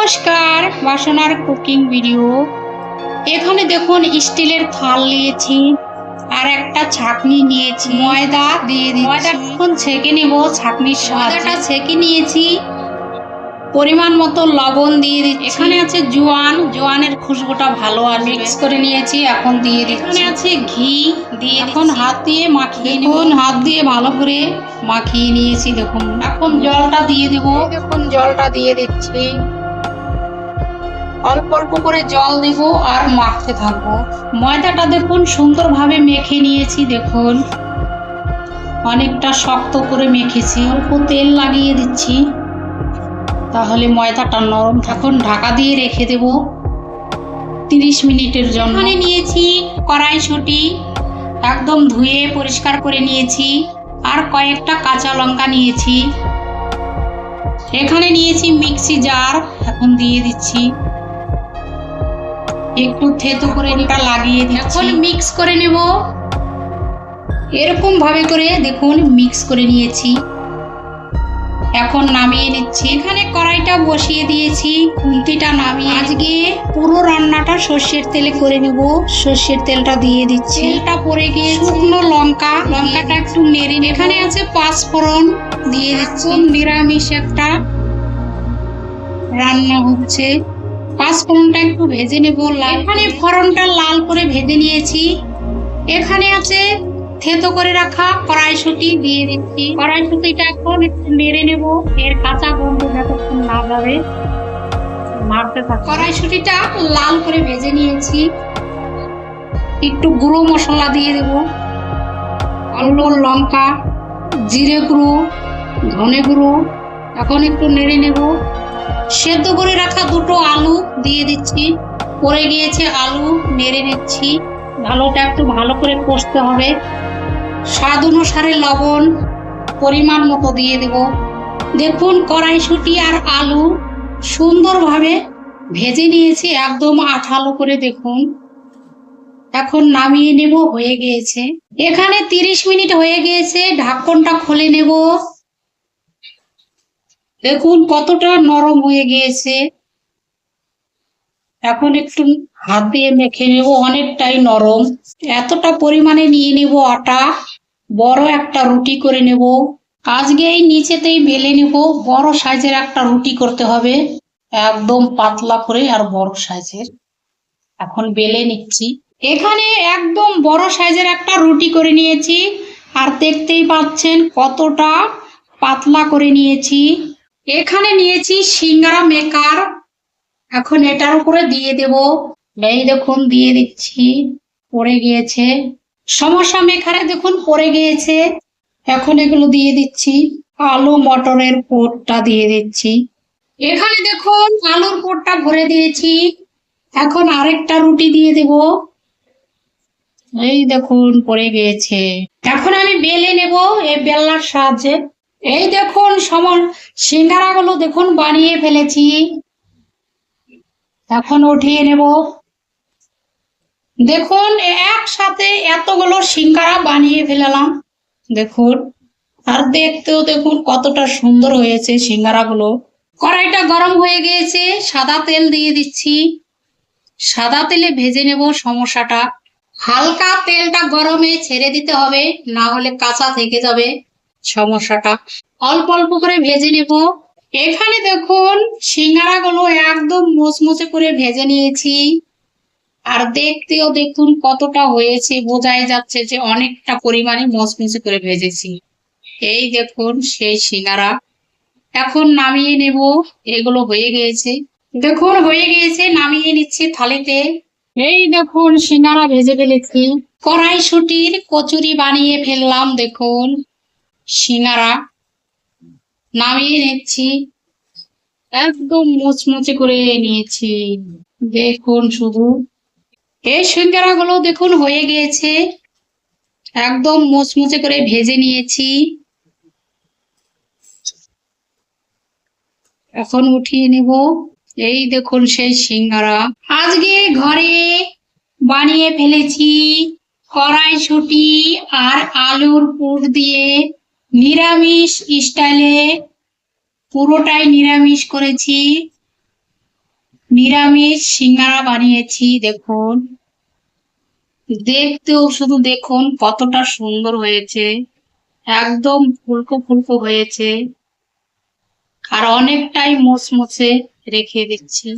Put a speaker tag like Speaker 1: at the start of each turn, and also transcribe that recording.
Speaker 1: নমস্কার, বাসনার cooking video. এখানে দেখুন স্টিলের থাল নিয়েছি আর একটা ছাঁকনি নিয়েছি। ময়দা দিয়ে দিচ্ছি। ময়দা এখন ছেঁকে নেব ছাঁকনির সাহায্যে। ছেঁকে নিয়েছি। পরিমাণ মতো লবণ দিয়ে দিচ্ছি। এখানে আছে জোয়ানের খুশবুটা ভালো আর মিক্স করে নিয়েছি। এখন দিয়ে দিচ্ছি। এখানে আছে ঘি দিয়ে এখন হাত দিয়ে মাখিয়ে নেব। হাত দিয়ে ভালো করে মাখিয়ে নিয়েছি। দেখুন এখন জলটা দিয়ে দেব। দেখুন জলটা দিয়ে দিচ্ছি। অল্প অল্প করে জল দেব আর মাখতে থাকবো। ময়দাটা দেখুন সুন্দরভাবে মেখে নিয়েছি। দেখুন অনেকটা শক্ত করে মেখেছি। অল্প তেল লাগিয়ে দিচ্ছি, তাহলে ময়দাটা নরম। এখন ঢাকা দিয়ে রেখে দেব 30 মিনিটের জন্য। এখানে নিয়েছি কড়াইশুঁটি, একদম ধুয়ে পরিষ্কার করে নিয়েছি। আর কয়েকটা কাঁচা লঙ্কা নিয়েছি। এখানে নিয়েছি মিক্সি জার, এখন দিয়ে দিচ্ছি। একটু থেতো করে লাগিয়ে দিচ্ছি। এখন মিক্স করে নেব। এরকম ভাবে করে দেখুন মিক্স করে নিয়েছি। এখন নামিয়ে নিচ্ছি। এখানে কড়াইটা বসিয়ে দিয়েছি, খুন্তিটা নামিয়ে আজকে পুরো রান্নাটা সর্ষের তেলে করে নেব। সর্ষের তেলটা দিয়ে দিচ্ছি। তেলটা পড়ে গিয়ে শুকনো লঙ্কাটা একটু নেড়ে। এখানে আছে 5 ফোড়ন দিয়ে দিচ্ছি। নিরামিষ একটা রান্না হচ্ছে। 5 ফোড়নটা একটু ভেজে নেব। এখানে ফোড়নটা লাল করে ভেজে নিয়েছি। এখানে আছে থেতো করে রাখা কড়াইশুঁটি দিয়ে দিচ্ছি। কড়াইশুঁটিটা এখন একটু নেড়ে নেব। এর কাঁচা গন্ধ যতক্ষণ না যাবে নাড়তে থাকবো। কড়াইশুঁটিটা লাল করে ভেজে নিয়েছি। একটু গুঁড়ো মশলা দিয়ে দেব। অল্প লঙ্কা, জিরে গুঁড়ো, ধনে গুঁড়ো। এখন একটু নেড়ে নেব। সেদ্ধ করে রাখা 2টো আলু দিয়ে দিচ্ছি। পড়ে গিয়েছে আলু, নেড়ে নিচ্ছি। আলুটা একটু ভালো করে কষতে হবে। স্বাদ অনুসারে লবণ পরিমাণ মতো দিয়ে দেব। দেখুন কড়াইশুঁটি আর আলু সুন্দরভাবে ভেজে নিয়েছি, একদম আঠালো করে। দেখুন এখন নামিয়ে নেব। হয়ে গিয়েছে। এখানে 30 মিনিট হয়ে গিয়েছে। ঢাকনটা খুলে নেব। দেখুন কতটা নরম হয়ে গিয়েছে। এখন একটু হাত দিয়ে মেখে নেব। অনেকটাই নরম। এতটা পরিমাণে নিয়ে নেব আটা। বড় একটা রুটি করে নেব। আজকে এই নিচেতেই বেলে নেব। বড় সাইজের একটা রুটি করতে হবে, একদম পাতলা করে আর বড় সাইজের। এখন বেলে নিচ্ছি। এখানে একদম বড় সাইজের একটা রুটি করে নিয়েছি। আর দেখতেই পাচ্ছেন কতটা পাতলা করে নিয়েছি। এখানে নিয়েছি সিঙ্গারা মেকার। এখন এটার উপরে দিয়ে দেব। এই দেখুন দিয়ে দিচ্ছি। পড়ে গিয়েছে। সমস্যা মেকারে দেখুন পড়ে গিয়েছে। এখন এগুলো দিয়ে দিচ্ছি। আলু মটরের পুরটা দিয়ে দিচ্ছি। এখানে দেখুন আলুর পুরটা ভরে দিয়েছি। এখন আরেকটা রুটি দিয়ে দেব। এই দেখুন পড়ে গিয়েছে। এখন আমি বেলে নেব এই বেলনার সাহায্যে। এই দেখুন সিঙ্গারাগুলো দেখুন বানিয়ে ফেলেছি। এখন উঠিয়ে নেব। দেখুন একসাথে এতগুলো সিঙ্গারা বানিয়ে ফেললাম। দেখুন আর দেখতেও দেখুন কতটা সুন্দর হয়েছে সিঙ্গারাগুলো। কড়াইটা গরম হয়ে গিয়েছে। সাদা তেল দিয়ে দিচ্ছি। সাদা তেলে ভেজে নেব সমোসাটা। হালকা তেলটা গরমে ছেড়ে দিতে হবে, না হলে কাঁচা থেকে যাবে সমোসাটা। অল্প অল্প করে ভেজে নেব। এখানে দেখুন সিঙ্গারাগুলো একদম মুচমুচে করে ভেজে নিয়েছি। আর দেখতেও দেখুন কতটা হয়েছে, বোঝাই যাচ্ছে যে অনেকটা পরিমাণে মুচমুচে করে ভেজেছি। এই দেখুন সেই সিঙ্গারা। এখন নামিয়ে নেব। এগুলো হয়ে গিয়েছে। দেখুন হয়ে গিয়েছে, নামিয়ে নিচ্ছি থালিতে। এই দেখুন সিঙ্গারা ভেজে ফেলেছি। কড়াইশুঁটির কচুরি বানিয়ে ফেললাম। দেখুন সিঙ্গারা নামিয়ে নিচ্ছি। একদম মুচমুচে করে নিয়েছি। দেখুন শুধু এই সিঙ্গারাগুলো দেখুন হয়ে গিয়েছে। একদম মুচমুচে করে ভেজে নিয়েছি। এখন উঠিয়ে নেব। এই দেখুন সেই সিঙ্গারা। আজকে ঘরে বানিয়ে ফেলেছি কড়াইশুঁটি আর আলুর পুর দিয়ে নিরামিষ স্টাইলে। পুরোটাই নিরামিষ করেছি। নিরামিষ সিঙ্গারা বানিয়েছি দেখুন। দেখতেও শুধু দেখুন কতটা সুন্দর হয়েছে, একদম ফুলকো ফুলকো হয়েছে। আর অনেকটাই মুচমুচে রেখে দিচ্ছি।